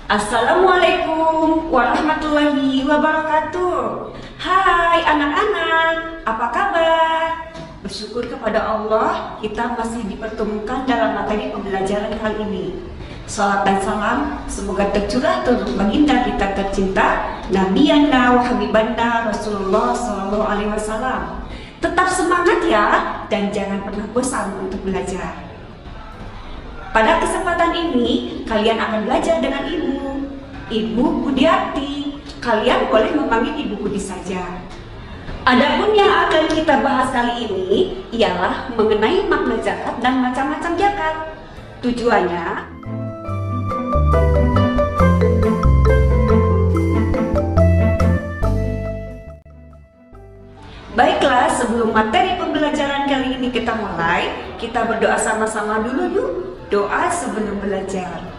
Assalamualaikum warahmatullahi wabarakatuh. Hai anak-anak, apa kabar? Bersyukur kepada Allah kita masih dipertemukan dalam materi pembelajaran kali ini. Salat dan salam semoga tercurah untuk baginda kita tercinta Nabi wa Habibanna Rasulullah SAW. Tetap semangat ya, dan jangan pernah bosan untuk belajar. Pada kesempatan ini, kalian akan belajar dengan Ibu Budiati. Kalian boleh memanggil Ibu Budi saja. Adapun yang akan kita bahas kali ini ialah mengenai makna zakat dan macam-macam zakat. Tujuannya baiklah, sebelum materi pembelajaran kali ini kita mulai, kita berdoa sama-sama dulu yuk. Doa sebelum belajar.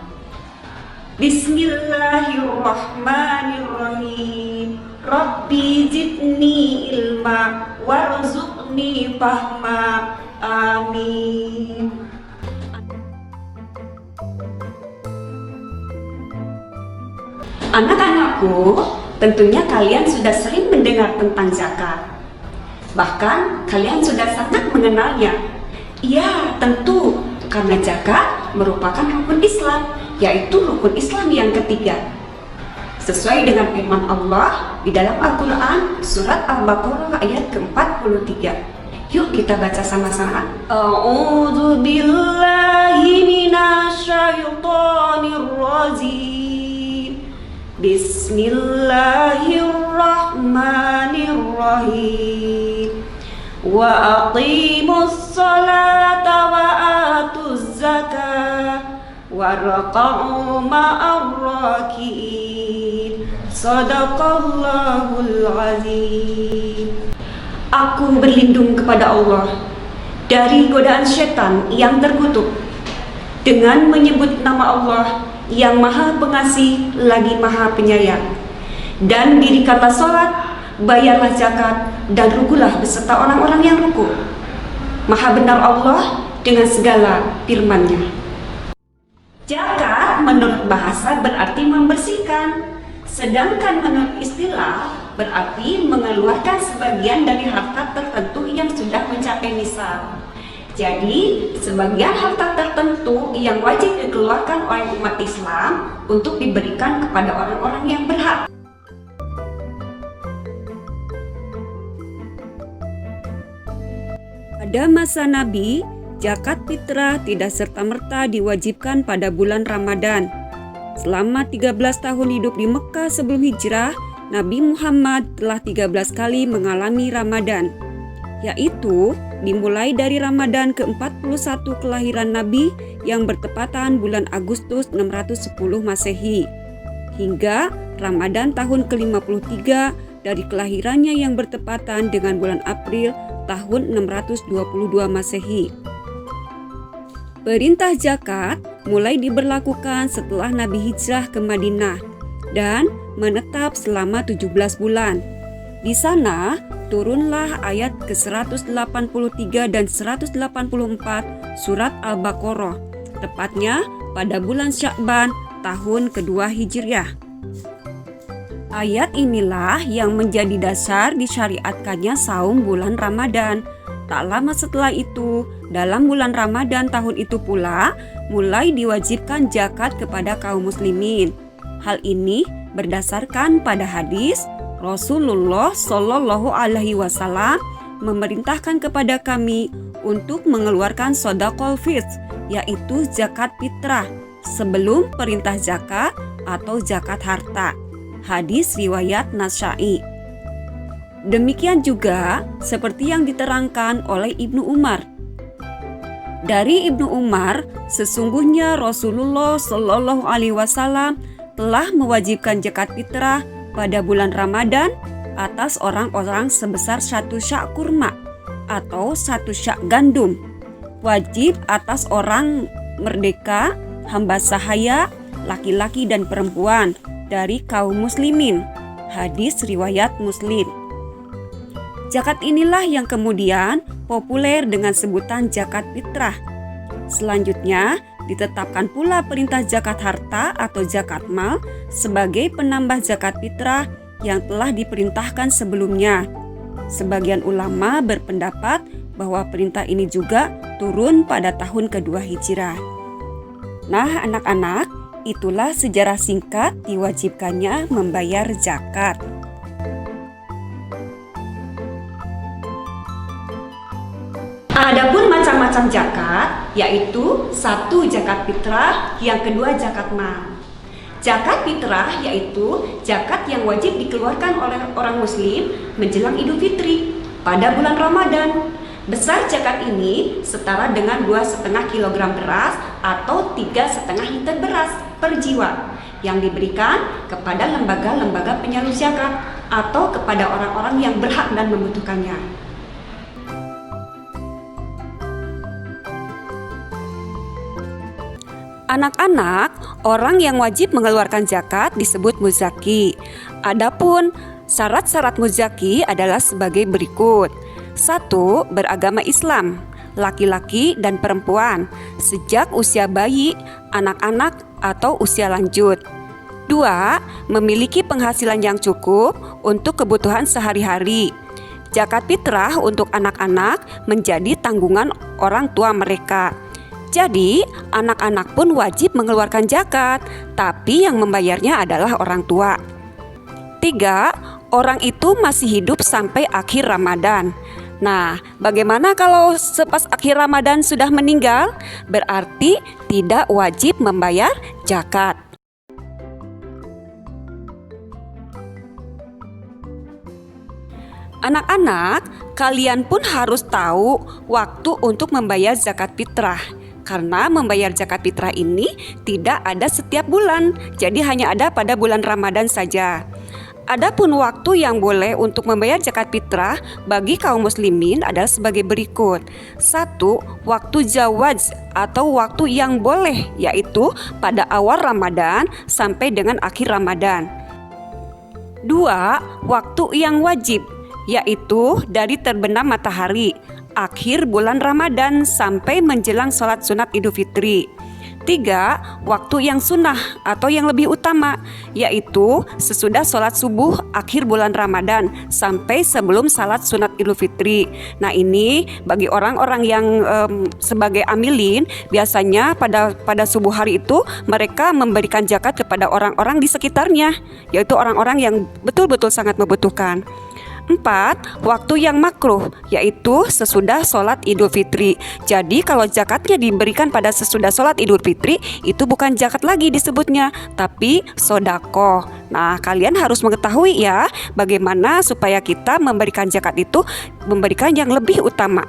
Bismillahirrahmanirrahim. Rabbi zidni ilma warzuqni fahma. Amin. Anak-anakku, tentunya kalian sudah sering mendengar tentang zakat. Bahkan kalian sudah sangat mengenalnya. Iya, tentu, karena zakat merupakan rukun Islam, yaitu rukun Islam yang ketiga. Sesuai dengan firman Allah di dalam Al-Quran, surat Al-Baqarah ayat ke-43. Yuk kita baca sama-sama. A'udzu billahi minasyaitonir rajim. Bismillahirrahmanirrahim. Wa aqimus salata wa atuz zakah warqa'u ma'ar raki'in. Shadaqallahul azim. Aku berlindung kepada Allah dari godaan setan yang terkutuk dengan menyebut nama Allah yang Maha Pengasih lagi Maha Penyayang. Dan diri kata salat, bayarlah zakat, dan rukulah beserta orang-orang yang ruku. Maha benar Allah dengan segala firman-Nya. Zakat menurut bahasa berarti membersihkan, sedangkan menurut istilah berarti mengeluarkan sebagian dari harta tertentu yang sudah mencapai nisab. Jadi, sebagian harta tertentu yang wajib dikeluarkan oleh umat Islam untuk diberikan kepada orang-orang yang berhak. Pada masa Nabi, zakat fitrah tidak serta-merta diwajibkan pada bulan Ramadan. Selama 13 tahun hidup di Mekah sebelum hijrah, Nabi Muhammad telah 13 kali mengalami Ramadan, yaitu dimulai dari Ramadan ke-41 kelahiran Nabi yang bertepatan bulan Agustus 610 Masehi, hingga Ramadan tahun ke-53 dari kelahirannya yang bertepatan dengan bulan April tahun 622 Masehi. Perintah zakat mulai diberlakukan setelah Nabi hijrah ke Madinah dan menetap selama 17 bulan. Di sana turunlah ayat ke-183 dan 184 surat Al-Baqarah, tepatnya pada bulan Sya'ban tahun kedua Hijriah. Ayat inilah yang menjadi dasar disyariatkannya saum bulan Ramadan. Tak lama setelah itu, dalam bulan Ramadan tahun itu pula, mulai diwajibkan zakat kepada kaum muslimin. Hal ini berdasarkan pada hadis Rasulullah Shallallahu Alaihi Wasallam memerintahkan kepada kami untuk mengeluarkan shadaqah fitr, yaitu zakat fitrah, sebelum perintah zakat atau zakat harta. Hadis riwayat Nasa'i. Demikian juga seperti yang diterangkan oleh Ibnu Umar. Dari Ibnu Umar, sesungguhnya Rasulullah Shallallahu Alaihi Wasallam telah mewajibkan zakat fitrah pada bulan Ramadan atas orang-orang sebesar 1 syak kurma atau 1 syak gandum. Wajib atas orang merdeka, hamba sahaya, laki-laki dan perempuan dari kaum muslimin. Hadis riwayat Muslim. Zakat inilah yang kemudian populer dengan sebutan zakat fitrah. Selanjutnya, Ditetapkan pula perintah zakat harta atau zakat mal sebagai penambah zakat fitrah yang telah diperintahkan sebelumnya. Sebagian ulama berpendapat bahwa perintah ini juga turun pada tahun kedua Hijrah. Nah, anak-anak, itulah sejarah singkat diwajibkannya membayar zakat. Adapun macam-macam zakat, yaitu satu zakat fitrah, yang kedua zakat mal. Zakat fitrah yaitu zakat yang wajib dikeluarkan oleh orang muslim menjelang Idul Fitri pada bulan Ramadan. Besar zakat ini setara dengan 2,5 kg beras atau 3,5 liter beras per jiwa yang diberikan kepada lembaga-lembaga penyalur zakat atau kepada orang-orang yang berhak dan membutuhkannya. Anak-anak, orang yang wajib mengeluarkan zakat disebut muzaki. Adapun syarat-syarat muzaki adalah sebagai berikut. 1. Beragama Islam, laki-laki dan perempuan, sejak usia bayi, anak-anak atau usia lanjut. 2. Memiliki penghasilan yang cukup untuk kebutuhan sehari-hari. Zakat fitrah untuk anak-anak menjadi tanggungan orang tua mereka. Jadi, anak-anak pun wajib mengeluarkan zakat, tapi yang membayarnya adalah orang tua. 3. Orang itu masih hidup sampai akhir Ramadan. Nah, bagaimana kalau sepas akhir Ramadan sudah meninggal? Berarti tidak wajib membayar zakat. Anak-anak, kalian pun harus tahu waktu untuk membayar zakat fitrah. Karena membayar zakat fitrah ini tidak ada setiap bulan, jadi hanya ada pada bulan Ramadan saja. Adapun waktu yang boleh untuk membayar zakat fitrah bagi kaum muslimin adalah sebagai berikut. 1. Waktu jawaz atau waktu yang boleh, yaitu pada awal Ramadan sampai dengan akhir Ramadan. 2. Waktu yang wajib, yaitu dari terbenam matahari akhir bulan Ramadan sampai menjelang sholat sunat Idul Fitri. 3. Waktu yang sunnah atau yang lebih utama, yaitu sesudah sholat subuh akhir bulan Ramadan sampai sebelum sholat sunat Idul Fitri. Nah, ini bagi orang-orang yang sebagai amilin, biasanya pada subuh hari itu mereka memberikan zakat kepada orang-orang di sekitarnya, yaitu orang-orang yang betul-betul sangat membutuhkan. 4. Waktu yang makruh, yaitu sesudah sholat Idul Fitri. Jadi kalau zakatnya diberikan pada sesudah sholat Idul Fitri, itu bukan zakat lagi disebutnya, tapi sodako. Nah, kalian harus mengetahui ya, bagaimana supaya kita memberikan zakat itu memberikan yang lebih utama.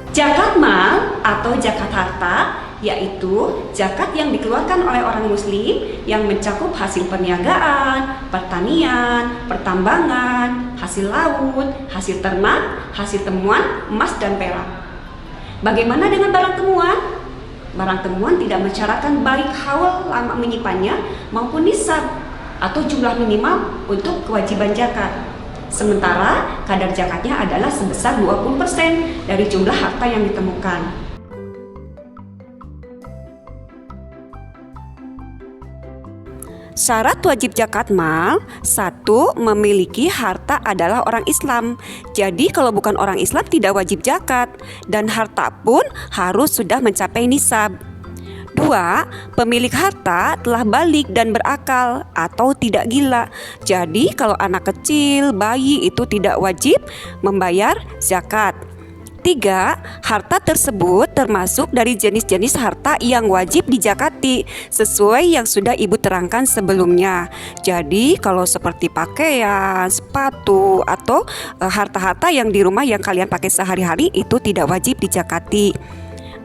Zakat mal atau zakat harta, yaitu zakat yang dikeluarkan oleh orang muslim yang mencakup hasil perniagaan, pertanian, pertambangan, hasil laut, hasil ternak, hasil temuan emas dan perak. Bagaimana dengan barang temuan? Barang temuan tidak mensyaratkan baik haul lama menyimpannya maupun nisab atau jumlah minimal untuk kewajiban zakat. Sementara kadar zakatnya adalah sebesar 20% dari jumlah harta yang ditemukan. Syarat wajib zakat mal, 1. Memiliki harta adalah orang Islam. Jadi kalau bukan orang Islam tidak wajib zakat, dan harta pun harus sudah mencapai nisab. 2. Pemilik harta telah balik dan berakal atau tidak gila. Jadi kalau anak kecil, bayi itu tidak wajib membayar zakat. 3. Harta tersebut termasuk dari jenis-jenis harta yang wajib dizakati sesuai yang sudah Ibu terangkan sebelumnya. Jadi kalau seperti pakaian, sepatu, atau harta-harta yang di rumah yang kalian pakai sehari-hari itu tidak wajib dizakati.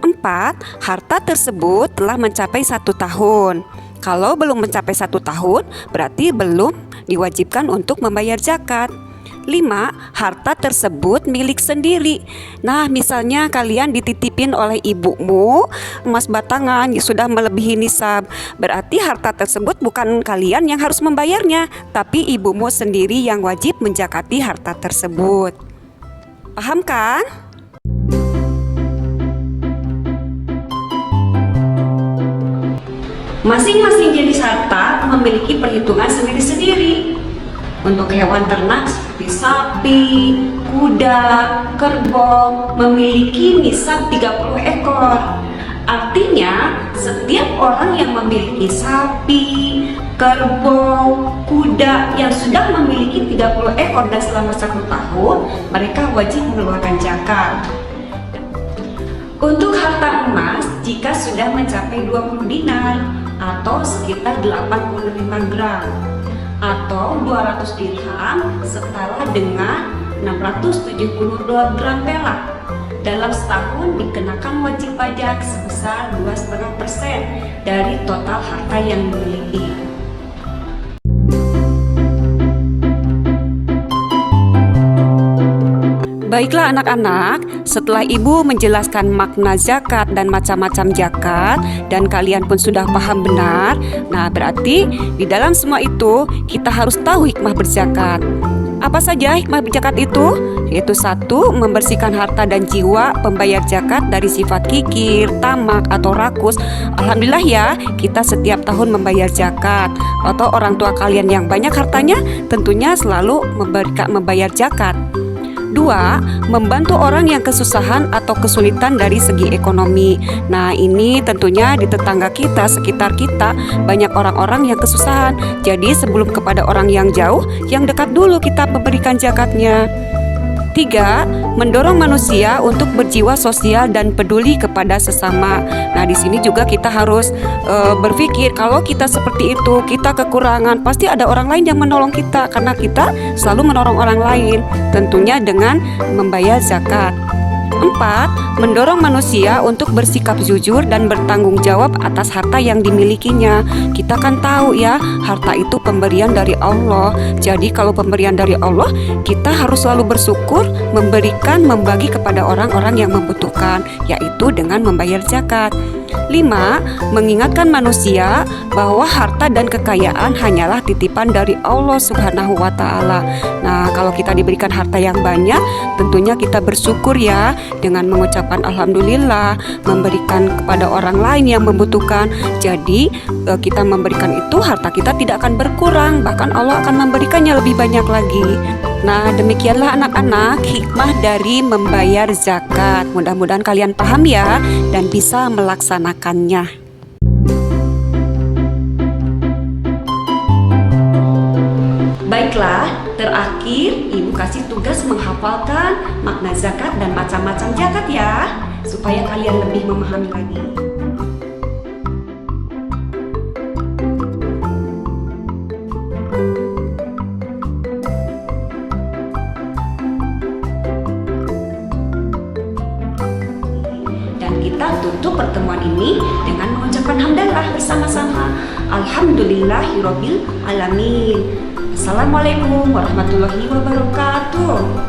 4. Harta tersebut telah mencapai 1 tahun. Kalau belum mencapai 1 tahun, berarti belum diwajibkan untuk membayar zakat. 5. Harta tersebut milik sendiri. Nah, misalnya kalian dititipin oleh ibumu emas batangan yang sudah melebihi nisab, berarti harta tersebut bukan kalian yang harus membayarnya, tapi ibumu sendiri yang wajib menzakati harta tersebut. Paham kan? Masing-masing jenis harta memiliki perhitungan sendiri-sendiri. Untuk hewan ternak seperti sapi, kuda, kerbau memiliki nisab 30 ekor. Artinya, setiap orang yang memiliki sapi, kerbau, kuda yang sudah memiliki 30 ekor dan selama 1 tahun, mereka wajib mengeluarkan zakat. Untuk harta emas, jika sudah mencapai 20 dinar atau sekitar 85 gram atau 200 dirham setara dengan 672 gram perak, dalam setahun dikenakan wajib pajak sebesar 2,5% dari total harta yang dimiliki. Baiklah anak-anak, setelah ibu menjelaskan makna zakat dan macam-macam zakat dan kalian pun sudah paham benar, nah berarti di dalam semua itu kita harus tahu hikmah berzakat. Apa saja hikmah berzakat itu? Yaitu 1. Membersihkan harta dan jiwa pembayar zakat dari sifat kikir, tamak, atau rakus. Alhamdulillah ya, kita setiap tahun membayar zakat. Atau orang tua kalian yang banyak hartanya tentunya selalu membayar zakat. 2. Membantu orang yang kesusahan atau kesulitan dari segi ekonomi. Nah, ini tentunya di tetangga kita, sekitar kita, banyak orang-orang yang kesusahan. Jadi sebelum kepada orang yang jauh, yang dekat dulu kita memberikan zakatnya. 3. Mendorong manusia untuk berjiwa sosial dan peduli kepada sesama. Nah, di sini juga kita harus berpikir kalau kita seperti itu, kita kekurangan, pasti ada orang lain yang menolong kita karena kita selalu menolong orang lain, tentunya dengan membayar zakat. 4. Mendorong manusia untuk bersikap jujur dan bertanggung jawab atas harta yang dimilikinya. Kita kan tahu ya, harta itu pemberian dari Allah. Jadi kalau pemberian dari Allah, kita harus selalu bersyukur, membagi kepada orang-orang yang membutuhkan, yaitu dengan membayar zakat. 5. Mengingatkan manusia bahwa harta dan kekayaan hanyalah titipan dari Allah Subhanahu wa Ta'ala. Nah, kalau kita diberikan harta yang banyak, tentunya kita bersyukur ya, dengan mengucapkan alhamdulillah, memberikan kepada orang lain yang membutuhkan. Jadi kita memberikan itu, harta kita tidak akan berkurang, bahkan Allah akan memberikannya lebih banyak lagi. Nah, demikianlah anak-anak hikmah dari membayar zakat. Mudah-mudahan kalian paham ya dan bisa melaksanakannya. Baiklah, terakhir ibu kasih tugas menghafalkan makna zakat dan macam-macam zakat ya, supaya kalian lebih memahami lagi. Kita tutup pertemuan ini dengan mengucapkan hamdalah bersama-sama. Alhamdulillahirabbil alamin. Assalamualaikum warahmatullahi wabarakatuh.